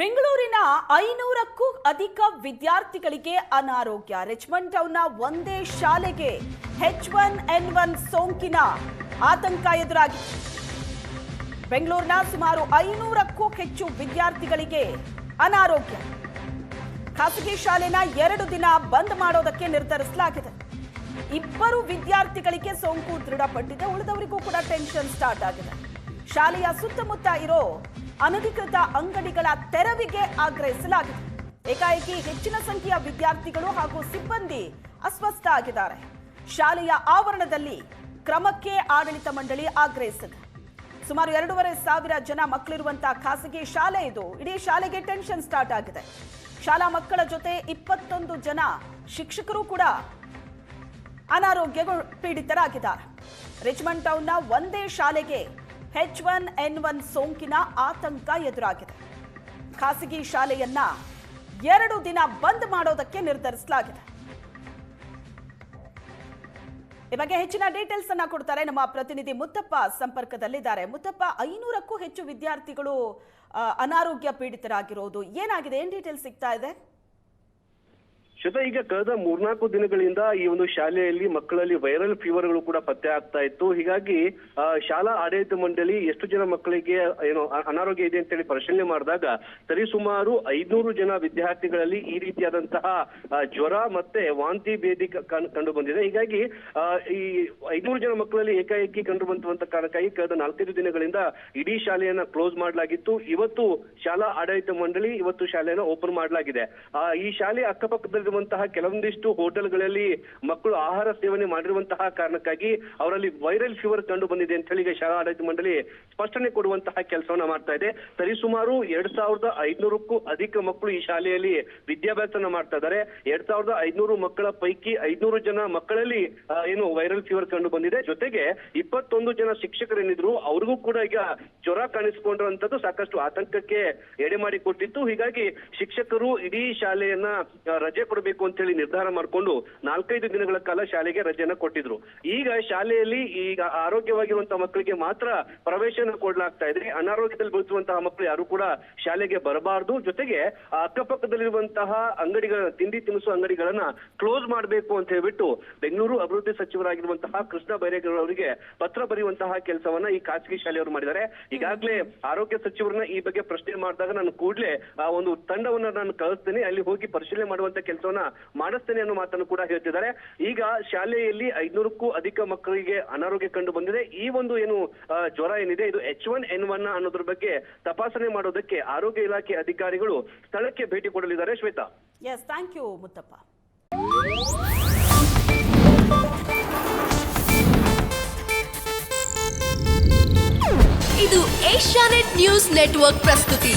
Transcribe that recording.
ಬೆಂಗಳೂರಿನ 500ಕ್ಕೂ ಅಧಿಕ ವಿದ್ಯಾರ್ಥಿಗಳಿಗೆ ಅನಾರೋಗ್ಯ. ರಿಚ್ಮಂಡ್ ಟೌನ್ನ ಒಂದೇ ಶಾಲೆಗೆ H1N1 ಸೋಂಕಿನ ಆತಂಕ ಎದುರಾಗಿದೆ. ಬೆಂಗಳೂರಿನ ಸುಮಾರು 500ಕ್ಕೂ ಹೆಚ್ಚು ವಿದ್ಯಾರ್ಥಿಗಳಿಗೆ ಅನಾರೋಗ್ಯ. ಖಾಸಗಿ ಶಾಲೆನ 2 ದಿನ ಬಂದ್ ಮಾಡೋದಕ್ಕೆ ನಿರ್ಧರಿಸಲಾಗಿದೆ. 2 ವಿದ್ಯಾರ್ಥಿಗಳಿಗೆ ಸೋಂಕು ದೃಢಪಟ್ಟಿದೆ. ಉಳಿದವರಿಗೂ ಕೂಡ ಟೆನ್ಷನ್ ಸ್ಟಾರ್ಟ್ ಆಗಿದೆ. ಶಾಲೆಯ ಸುತ್ತಮುತ್ತ ಇರೋ ಅನಧಿಕೃತ ಅಂಗಡಿಗಳ ತೆರವಿಗೆ ಆಗ್ರಹಿಸಲಾಗಿದೆ. ಏಕಾಏಕಿ ಹೆಚ್ಚಿನ ಸಂಖ್ಯೆಯ ವಿದ್ಯಾರ್ಥಿಗಳು ಹಾಗೂ ಸಿಬ್ಬಂದಿ ಅಸ್ವಸ್ಥ ಆಗಿದ್ದಾರೆ. ಶಾಲೆಯ ಆವರಣದಲ್ಲಿ ಕ್ರಮಕ್ಕೆ ಆಡಳಿತ ಮಂಡಳಿ ಆಗ್ರಹಿಸಿದೆ. ಸುಮಾರು 2,500 ಜನ ಮಕ್ಕಳಿರುವಂತಹ ಖಾಸಗಿ ಶಾಲೆ ಇದು. ಇಡೀ ಶಾಲೆಗೆ ಟೆನ್ಷನ್ ಸ್ಟಾರ್ಟ್ ಆಗಿದೆ. ಶಾಲಾ ಮಕ್ಕಳ ಜೊತೆ 21 ಜನ ಶಿಕ್ಷಕರು ಕೂಡ ಅನಾರೋಗ್ಯ ಪೀಡಿತರಾಗಿದ್ದಾರೆ. ರಿಚ್ಮಂಡ್ ಟೌನ್ನ ಒಂದೇ ಶಾಲೆಗೆ H1N1 ಸೋಂಕಿನ ಆತಂಕ ಎದುರಾಗಿದೆ. ಖಾಸಗಿ ಶಾಲೆಯನ್ನ 2 ದಿನ ಬಂದ್ ಮಾಡೋದಕ್ಕೆ ನಿರ್ಧರಿಸಲಾಗಿದೆ. ಈ ಬಗ್ಗೆ ಹೆಚ್ಚಿನ ಡೀಟೇಲ್ಸ್ ಅನ್ನ ಕೊಡ್ತಾರೆ ನಮ್ಮ ಪ್ರತಿನಿಧಿ ಮುತ್ತಪ್ಪ ಸಂಪರ್ಕದಲ್ಲಿದ್ದಾರೆ. ಮುತ್ತಪ್ಪ, 500ಕ್ಕೂ ಹೆಚ್ಚು ವಿದ್ಯಾರ್ಥಿಗಳು ಅನಾರೋಗ್ಯ ಪೀಡಿತರಾಗಿರೋದು ಏನಾಗಿದೆ, ಏನ್ ಡೀಟೇಲ್ಸ್ ಸಿಗ್ತಾ ಇದೆ? ಈಗ ಕಳೆದ 3-4 ದಿನಗಳಿಂದ ಈ ಒಂದು ಶಾಲೆಯಲ್ಲಿ ಮಕ್ಕಳಲ್ಲಿ ವೈರಲ್ ಫೀವರ್ಗಳು ಕೂಡ ಪತ್ತೆ ಆಗ್ತಾ ಇತ್ತು. ಹೀಗಾಗಿ ಶಾಲಾ ಆಡಳಿತ ಮಂಡಳಿ ಎಷ್ಟು ಜನ ಮಕ್ಕಳಿಗೆ ಅನಾರೋಗ್ಯ ಇದೆ ಅಂತ ಹೇಳಿ ಪರಿಶೀಲನೆ ಮಾಡಿದಾಗ ಸರಿಸುಮಾರು 500 ಜನ ವಿದ್ಯಾರ್ಥಿಗಳಲ್ಲಿ ಈ ರೀತಿಯಾದಂತಹ ಜ್ವರ ಮತ್ತೆ ವಾಂತಿ ಭೇದಿ ಕಂಡು ಬಂದಿದೆ. ಹೀಗಾಗಿ ಈ 500 ಜನ ಮಕ್ಕಳಲ್ಲಿ ಏಕಾಏಕಿ ಕಂಡು ಬಂದಂತ ಕಾರಣಕ್ಕಾಗಿ ಕಳೆದ 4-5 ದಿನಗಳಿಂದ ಇಡೀ ಶಾಲೆಯನ್ನ ಕ್ಲೋಸ್ ಮಾಡಲಾಗಿತ್ತು. ಇವತ್ತು ಶಾಲಾ ಆಡಳಿತ ಮಂಡಳಿ ಇವತ್ತು ಶಾಲೆಯನ್ನ ಓಪನ್ ಮಾಡಲಾಗಿದೆ. ಈ ಶಾಲೆ ಅಕ್ಕಪಕ್ಕದಲ್ಲಿ ಕೆಲವೊಂದಿಷ್ಟು ಹೋಟೆಲ್ಗಳಲ್ಲಿ ಮಕ್ಕಳು ಆಹಾರ ಸೇವನೆ ಮಾಡಿರುವಂತಹ ಕಾರಣಕ್ಕಾಗಿ ಅವರಲ್ಲಿ ವೈರಲ್ ಫೀವರ್ ಕಂಡು ಬಂದಿದೆ ಅಂತ ಹೇಳಿ ಶಾಲಾ ಆಡಳಿತ ಮಂಡಳಿ ಸ್ಪಷ್ಟನೆ ಕೊಡುವಂತಹ ಕೆಲಸವನ್ನ ಮಾಡ್ತಾ ಇದೆ. ಸರಿಸುಮಾರು 2,500ಕ್ಕೂ ಅಧಿಕ ಮಕ್ಕಳು ಈ ಶಾಲೆಯಲ್ಲಿ ವಿದ್ಯಾಭ್ಯಾಸನ ಮಾಡ್ತಾ ಇದ್ದಾರೆ. 2,500 ಮಕ್ಕಳ ಪೈಕಿ 500 ಜನ ಮಕ್ಕಳಲ್ಲಿ ವೈರಲ್ ಫೀವರ್ ಕಂಡು ಬಂದಿದೆ. ಜೊತೆಗೆ 21 ಜನ ಶಿಕ್ಷಕರೇನಿದ್ರು ಅವ್ರಿಗೂ ಕೂಡ ಈಗ ಜ್ವರ ಕಾಣಿಸಿಕೊಂಡಿರುವಂತದ್ದು ಸಾಕಷ್ಟು ಆತಂಕಕ್ಕೆ ಎಡೆ ಮಾಡಿ ಕೊಟ್ಟಿತ್ತು. ಹೀಗಾಗಿ ಶಿಕ್ಷಕರು ಇಡೀ ಶಾಲೆಯನ್ನ ರಜೆ ಕೊಡಬೇಕು ಅಂತ ಹೇಳಿ ನಿರ್ಧಾರ ಮಾಡಿಕೊಂಡು 4-5 ದಿನಗಳ ಕಾಲ ಶಾಲೆಗೆ ರಜೆಯನ್ನ ಕೊಟ್ಟಿದ್ರು. ಈಗ ಶಾಲೆಯಲ್ಲಿ ಈಗ ಆರೋಗ್ಯವಾಗಿರುವಂತಹ ಮಕ್ಕಳಿಗೆ ಮಾತ್ರ ಪ್ರವೇಶನ ಕೊಡ್ಲಾಗ್ತಾ ಇದೆ. ಅನಾರೋಗ್ಯದಲ್ಲಿ ಬೀಳುವಂತಹ ಮಕ್ಕಳು ಯಾರು ಕೂಡ ಶಾಲೆಗೆ ಬರಬಾರದು. ಜೊತೆಗೆ ಅಕ್ಕಪಕ್ಕದಲ್ಲಿರುವಂತಹ ಅಂಗಡಿಗಳ ತಿಂಡಿ ತಿನಿಸು ಅಂಗಡಿಗಳನ್ನ ಕ್ಲೋಸ್ ಮಾಡಬೇಕು ಅಂತ ಹೇಳ್ಬಿಟ್ಟು ಬೆಂಗಳೂರು ಅಭಿವೃದ್ಧಿ ಸಚಿವರಾಗಿರುವಂತಹ ಕೃಷ್ಣ ಬೈರೇಗೌಡ ಅವರಿಗೆ ಪತ್ರ ಬರೆಯುವಂತಹ ಕೆಲಸವನ್ನ ಈ ಖಾಸಗಿ ಶಾಲೆಯವರು ಮಾಡಿದ್ದಾರೆ. ಈಗಾಗಲೇ ಆರೋಗ್ಯ ಸಚಿವರನ್ನ ಈ ಬಗ್ಗೆ ಪ್ರಶ್ನೆ ಮಾಡಿದಾಗ ನಾನು ಕೂಡಲೇ ಒಂದು ತಂಡವನ್ನ ನಾನು ಕಳಿಸ್ತೇನೆ, ಅಲ್ಲಿ ಹೋಗಿ ಪರಿಶೀಲನೆ ಮಾಡುವಂತ ಕೆಲಸವನ್ನ ಮಾಡಿಸ್ತೇನೆ ಅನ್ನೋ ಮಾತನ್ನು ಕೂಡ ಹೇಳ್ತಿದ್ದಾರೆ. ಈಗ ಶಾಲೆಯಲ್ಲಿ 500ಕ್ಕೂ ಅಧಿಕ ಮಕ್ಕಳಿಗೆ ಅನಾರೋಗ್ಯ ಕಂಡು ಬಂದಿದೆ. ಈ ಒಂದು ಜ್ವರ ಏನಿದೆ ಇದು H1N1 ಅನ್ನೋದ್ರ ಬಗ್ಗೆ ತಪಾಸಣೆ ಮಾಡೋದಕ್ಕೆ ಆರೋಗ್ಯ ಇಲಾಖೆ ಅಧಿಕಾರಿಗಳು ಸ್ಥಳಕ್ಕೆ ಭೇಟಿ ಕೊಡಲಿದ್ದಾರೆ. Shweta, yes, thank you Muthappa. ಇದು ಏಷ್ಯಾನೆಟ್ ನ್ಯೂಸ್ ನೆಟ್ವರ್ಕ್ ಪ್ರಸ್ತುತಿ.